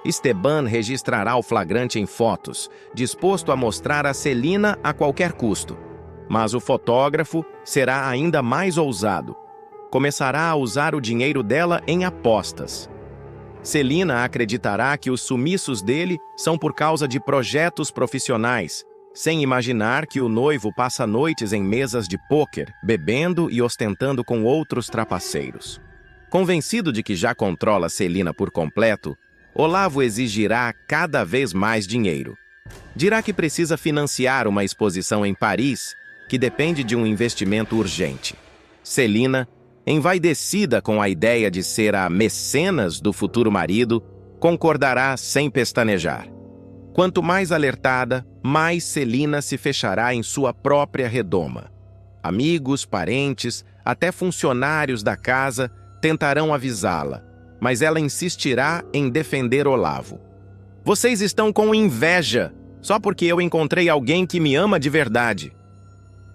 Esteban registrará o flagrante em fotos, disposto a mostrar a Celina a qualquer custo. Mas o fotógrafo será ainda mais ousado. Começará a usar o dinheiro dela em apostas. Celina acreditará que os sumiços dele são por causa de projetos profissionais, sem imaginar que o noivo passa noites em mesas de pôquer, bebendo e ostentando com outros trapaceiros. Convencido de que já controla Celina por completo, Olavo exigirá cada vez mais dinheiro. Dirá que precisa financiar uma exposição em Paris, que depende de um investimento urgente. Celina, envaidecida com a ideia de ser a mecenas do futuro marido, concordará sem pestanejar. Quanto mais alertada, mais Celina se fechará em sua própria redoma. Amigos, parentes, até funcionários da casa tentarão avisá-la, mas ela insistirá em defender Olavo. Vocês estão com inveja, só porque eu encontrei alguém que me ama de verdade.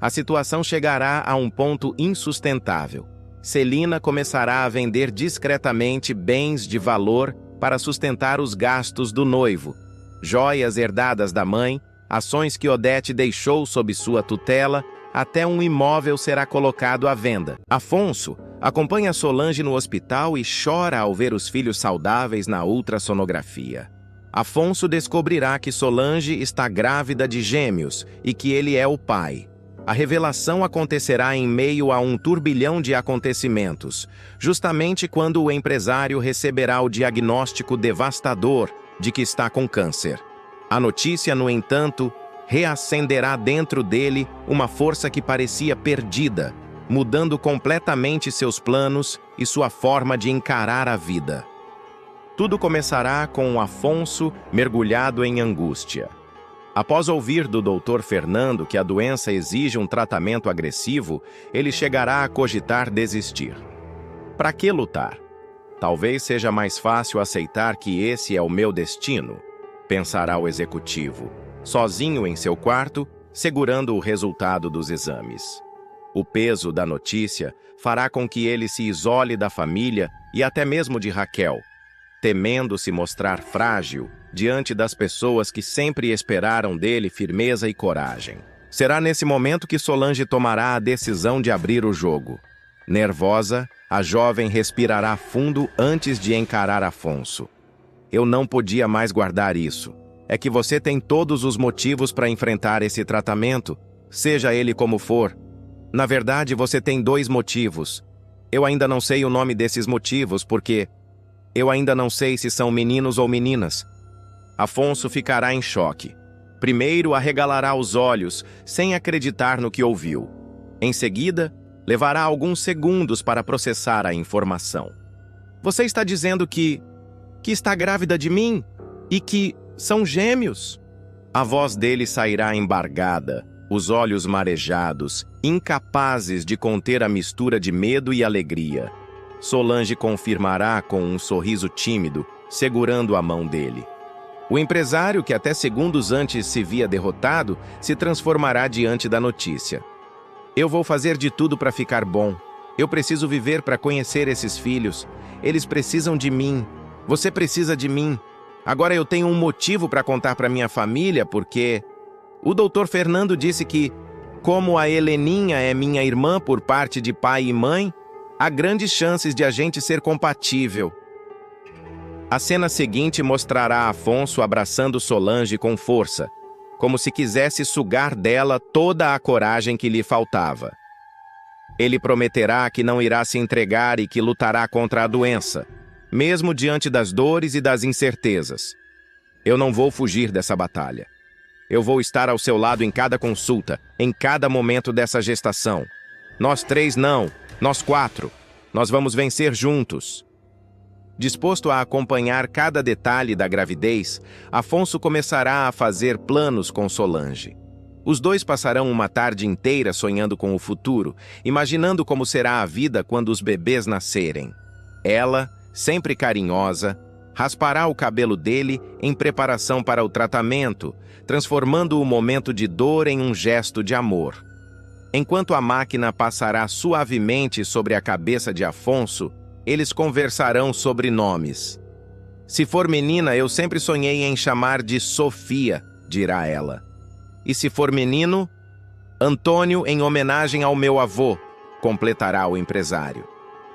A situação chegará a um ponto insustentável. Celina começará a vender discretamente bens de valor para sustentar os gastos do noivo, joias herdadas da mãe, ações que Odete deixou sob sua tutela, até um imóvel será colocado à venda. Afonso acompanha Solange no hospital e chora ao ver os filhos saudáveis na ultrassonografia. Afonso descobrirá que Solange está grávida de gêmeos e que ele é o pai. A revelação acontecerá em meio a um turbilhão de acontecimentos, justamente quando o empresário receberá o diagnóstico devastador de que está com câncer. A notícia, no entanto, reacenderá dentro dele uma força que parecia perdida, mudando completamente seus planos e sua forma de encarar a vida. Tudo começará com Afonso mergulhado em angústia. Após ouvir do Dr. Fernando que a doença exige um tratamento agressivo, ele chegará a cogitar desistir. Para que lutar? Talvez seja mais fácil aceitar que esse é o meu destino, pensará o executivo, sozinho em seu quarto, segurando o resultado dos exames. O peso da notícia fará com que ele se isole da família e até mesmo de Raquel, temendo se mostrar frágil diante das pessoas que sempre esperaram dele firmeza e coragem. Será nesse momento que Solange tomará a decisão de abrir o jogo. Nervosa, a jovem respirará fundo antes de encarar Afonso. Eu não podia mais guardar isso. É que você tem todos os motivos para enfrentar esse tratamento, seja ele como for. Na verdade, você tem 2 motivos. Eu ainda não sei o nome desses motivos, porque eu ainda não sei se são meninos ou meninas. Afonso ficará em choque. Primeiro, arregalará os olhos, sem acreditar no que ouviu. Em seguida, levará alguns segundos para processar a informação. Você está dizendo que está grávida de mim? E que são gêmeos? A voz dele sairá embargada, os olhos marejados, incapazes de conter a mistura de medo e alegria. Solange confirmará com um sorriso tímido, segurando a mão dele. O empresário, que até segundos antes se via derrotado, se transformará diante da notícia. Eu vou fazer de tudo para ficar bom. Eu preciso viver para conhecer esses filhos. Eles precisam de mim. Você precisa de mim. Agora eu tenho um motivo para contar para minha família, porque o Dr. Fernando disse que, como a Heleninha é minha irmã por parte de pai e mãe, há grandes chances de a gente ser compatível. A cena seguinte mostrará Afonso abraçando Solange com força, como se quisesse sugar dela toda a coragem que lhe faltava. Ele prometerá que não irá se entregar e que lutará contra a doença, mesmo diante das dores e das incertezas. Eu não vou fugir dessa batalha. Eu vou estar ao seu lado em cada consulta, em cada momento dessa gestação. Nós 3 não, nós 4. Nós vamos vencer juntos. Disposto a acompanhar cada detalhe da gravidez, Afonso começará a fazer planos com Solange. Os 2 passarão uma tarde inteira sonhando com o futuro, imaginando como será a vida quando os bebês nascerem. Ela, sempre carinhosa, raspará o cabelo dele em preparação para o tratamento, transformando o momento de dor em um gesto de amor. Enquanto a máquina passará suavemente sobre a cabeça de Afonso, eles conversarão sobre nomes. Se for menina, eu sempre sonhei em chamar de Sofia, dirá ela. E se for menino, Antônio em homenagem ao meu avô, completará o empresário.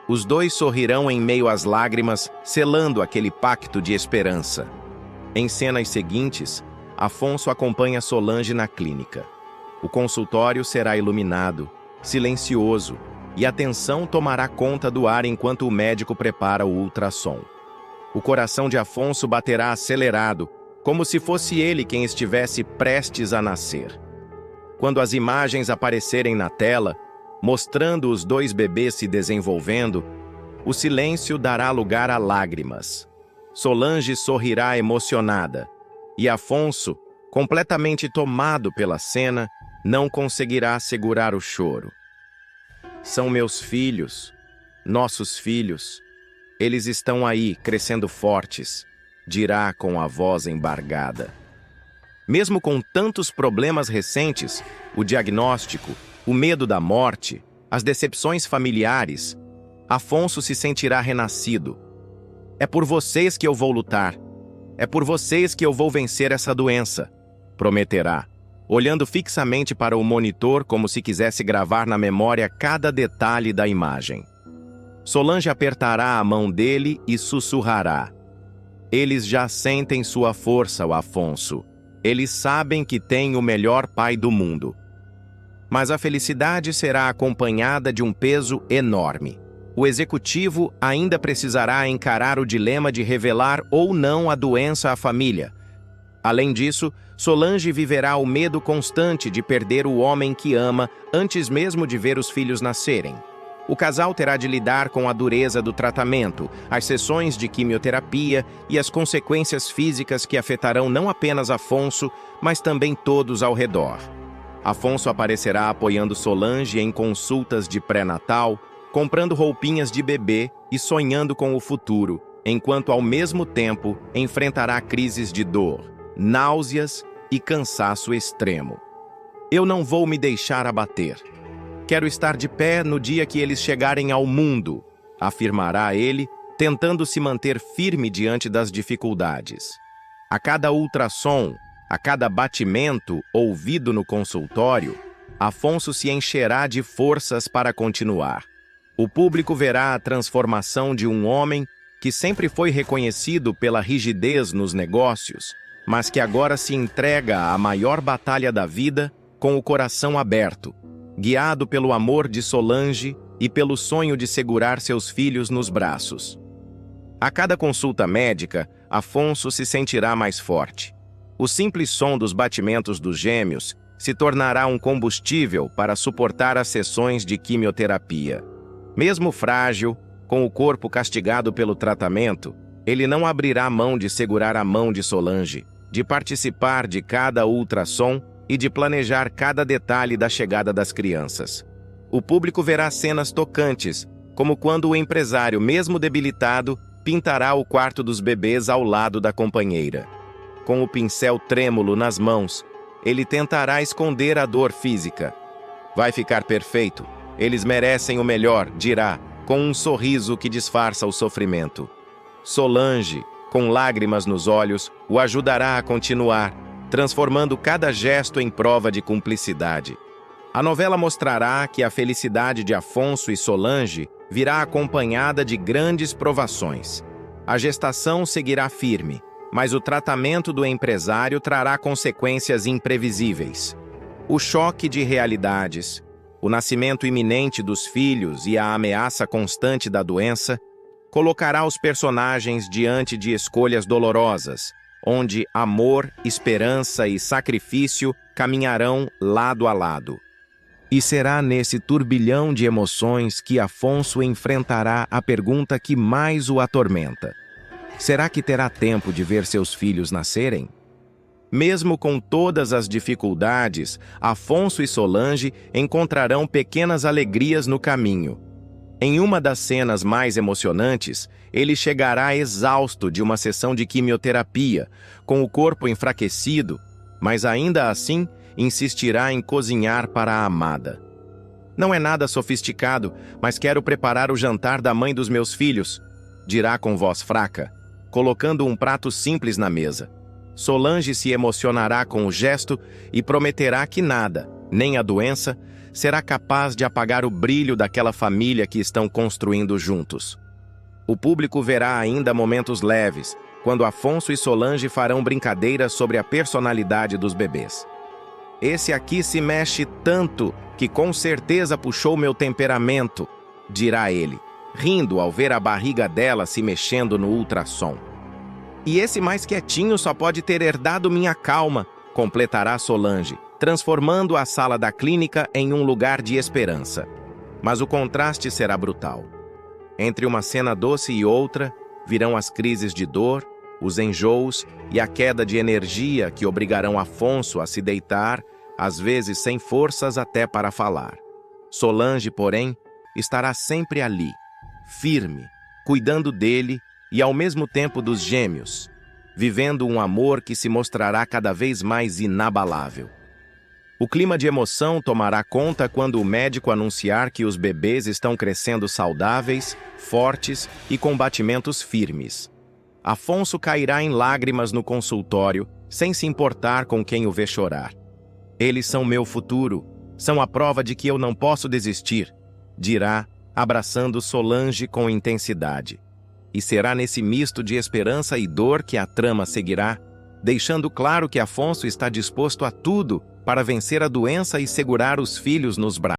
Os 2 sorrirão em meio às lágrimas, selando aquele pacto de esperança. Em cenas seguintes, Afonso acompanha Solange na clínica. O consultório será iluminado, silencioso, e a tensão tomará conta do ar enquanto o médico prepara o ultrassom. O coração de Afonso baterá acelerado, como se fosse ele quem estivesse prestes a nascer. Quando as imagens aparecerem na tela, mostrando os 2 bebês se desenvolvendo, o silêncio dará lugar a lágrimas. Solange sorrirá emocionada, e Afonso, completamente tomado pela cena, não conseguirá segurar o choro. São meus filhos, nossos filhos. Eles estão aí, crescendo fortes, dirá com a voz embargada. Mesmo com tantos problemas recentes, o diagnóstico, o medo da morte, as decepções familiares, Afonso se sentirá renascido. É por vocês que eu vou lutar. É por vocês que eu vou vencer essa doença, prometerá, olhando fixamente para o monitor como se quisesse gravar na memória cada detalhe da imagem. Solange apertará a mão dele e sussurrará. Eles já sentem sua força, o Afonso. Eles sabem que tem o melhor pai do mundo. Mas a felicidade será acompanhada de um peso enorme. O executivo ainda precisará encarar o dilema de revelar ou não a doença à família. Além disso, Solange viverá o medo constante de perder o homem que ama antes mesmo de ver os filhos nascerem. O casal terá de lidar com a dureza do tratamento, as sessões de quimioterapia e as consequências físicas que afetarão não apenas Afonso, mas também todos ao redor. Afonso aparecerá apoiando Solange em consultas de pré-natal, comprando roupinhas de bebê e sonhando com o futuro, enquanto ao mesmo tempo enfrentará crises de dor, náuseas e cansaço extremo. Eu não vou me deixar abater. Quero estar de pé no dia que eles chegarem ao mundo, afirmará ele, tentando se manter firme diante das dificuldades. A cada ultrassom, a cada batimento ouvido no consultório, Afonso se encherá de forças para continuar. O público verá a transformação de um homem que sempre foi reconhecido pela rigidez nos negócios, mas que agora se entrega à maior batalha da vida com o coração aberto, guiado pelo amor de Solange e pelo sonho de segurar seus filhos nos braços. A cada consulta médica, Afonso se sentirá mais forte. O simples som dos batimentos dos gêmeos se tornará um combustível para suportar as sessões de quimioterapia. Mesmo frágil, com o corpo castigado pelo tratamento, ele não abrirá mão de segurar a mão de Solange, de participar de cada ultrassom e de planejar cada detalhe da chegada das crianças. O público verá cenas tocantes, como quando o empresário, mesmo debilitado, pintará o quarto dos bebês ao lado da companheira. Com o pincel trêmulo nas mãos, ele tentará esconder a dor física. Vai ficar perfeito. Eles merecem o melhor, dirá, com um sorriso que disfarça o sofrimento. Solange, com lágrimas nos olhos, o ajudará a continuar, transformando cada gesto em prova de cumplicidade. A novela mostrará que a felicidade de Afonso e Solange virá acompanhada de grandes provações. A gestação seguirá firme, mas o tratamento do empresário trará consequências imprevisíveis. O choque de realidades, o nascimento iminente dos filhos e a ameaça constante da doença colocará os personagens diante de escolhas dolorosas, onde amor, esperança e sacrifício caminharão lado a lado. E será nesse turbilhão de emoções que Afonso enfrentará a pergunta que mais o atormenta. Será que terá tempo de ver seus filhos nascerem? Mesmo com todas as dificuldades, Afonso e Solange encontrarão pequenas alegrias no caminho. Em uma das cenas mais emocionantes, ele chegará exausto de uma sessão de quimioterapia, com o corpo enfraquecido, mas ainda assim insistirá em cozinhar para a amada. Não é nada sofisticado, mas quero preparar o jantar da mãe dos meus filhos, dirá com voz fraca, colocando um prato simples na mesa. Solange se emocionará com o gesto e prometerá que nada, nem a doença, será capaz de apagar o brilho daquela família que estão construindo juntos. O público verá ainda momentos leves, quando Afonso e Solange farão brincadeiras sobre a personalidade dos bebês. Esse aqui se mexe tanto que com certeza puxou meu temperamento, dirá ele, rindo ao ver a barriga dela se mexendo no ultrassom. E esse mais quietinho só pode ter herdado minha calma, completará Solange, transformando a sala da clínica em um lugar de esperança. Mas o contraste será brutal. Entre uma cena doce e outra, virão as crises de dor, os enjoos e a queda de energia que obrigarão Afonso a se deitar, às vezes sem forças até para falar. Solange, porém, estará sempre ali, firme, cuidando dele e ao mesmo tempo dos gêmeos, vivendo um amor que se mostrará cada vez mais inabalável. O clima de emoção tomará conta quando o médico anunciar que os bebês estão crescendo saudáveis, fortes e com batimentos firmes. Afonso cairá em lágrimas no consultório, sem se importar com quem o vê chorar. Eles são meu futuro, são a prova de que eu não posso desistir, dirá, abraçando Solange com intensidade. E será nesse misto de esperança e dor que a trama seguirá, deixando claro que Afonso está disposto a tudo para vencer a doença e segurar os filhos nos braços.